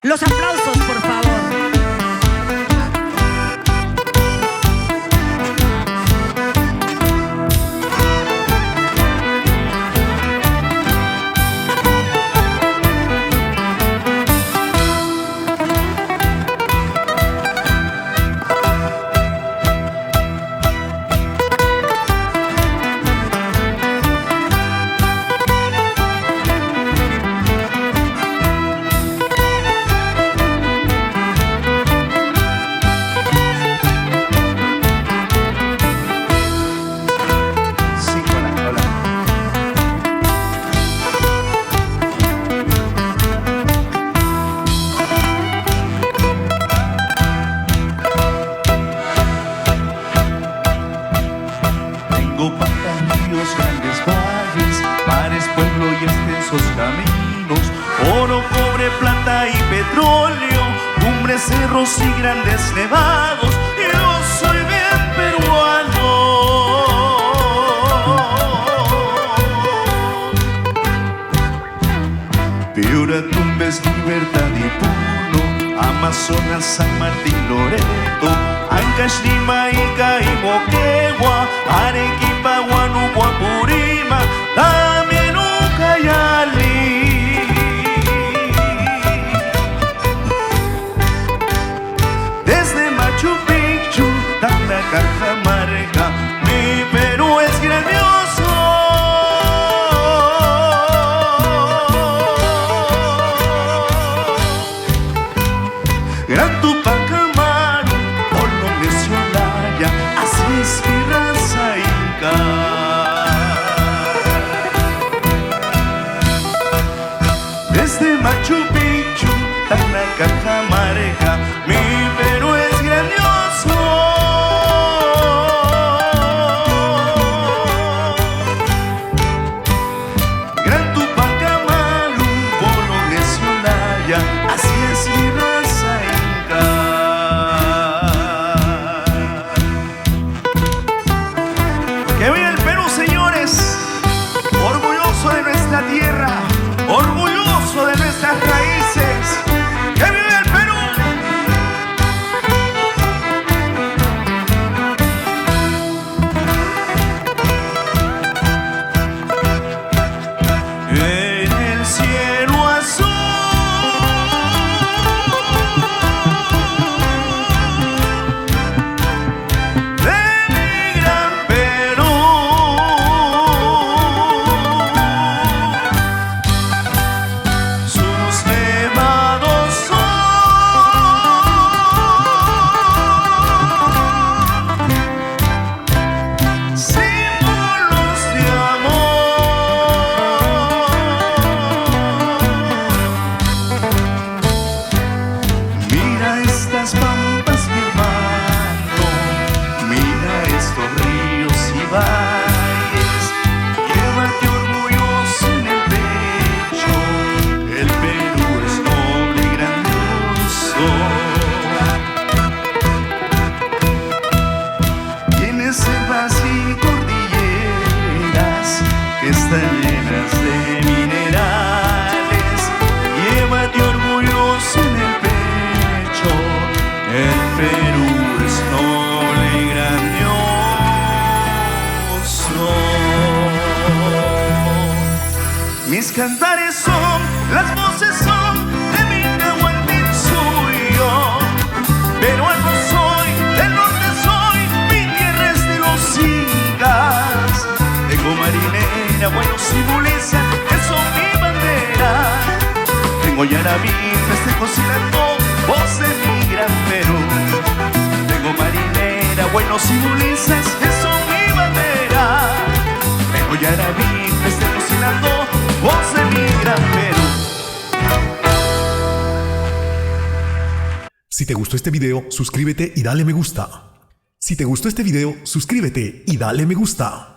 Los aplausos, por favor. Pantanos, grandes valles, mares, pueblo y extensos caminos, oro, cobre, plata y petróleo, cumbres, cerros y grandes nevados. Yo soy bien peruano. Piura, Tumbes, Libertad y Puno, Amazonas, San Martín, Loreto, Ancash, Lima, Ica y Moquegua, Arequipa, Huánuco, Apurima, también Ucayali. Desde Machu Picchu, Tacna, Cajamarca, mi Perú es grandioso. Gran Tupac Amaru, Polinesia, Olaya, así es mi raza inca. Desde Machu Picchu, Tacna, Cajamarca, mi Perú es grandioso. Gran Tupac Amaru, Polinesia, Olaya, así es mi raza inca. ¡Que viva el Perú, señores! Orgulloso de nuestra tierra, orgulloso de nuestras raíces. ¡Que viva el Perú! En el cielo azul de mi gran Perú, sus nevados son símbolos de amor. Mira estas pampas, mi hermano, mira estos ríos y valles, llévate orgulloso en el pecho, el Perú es noble y grandioso. Tiene selvas y cordilleras que están llenas de minerales, llévate orgulloso en el pecho, el Perú es noble y grandioso. Mis cantares son, las voces son de mi Nahualpitsuyo. Peruano soy, del norte soy, mi tierra es de los incas. Tengo marinera, buenos y bulesa, que son mi bandera. Tengo Yarabí, festejo Silantó, voz de mi gran Perú. Tengo marinera, buenos y bulesas, que son mi bandera. Tengo Yarabí, festejo Silantó, voz de mi gran Perú. Si te gustó este video, suscríbete y dale me gusta. Si te gustó este video, suscríbete y dale me gusta.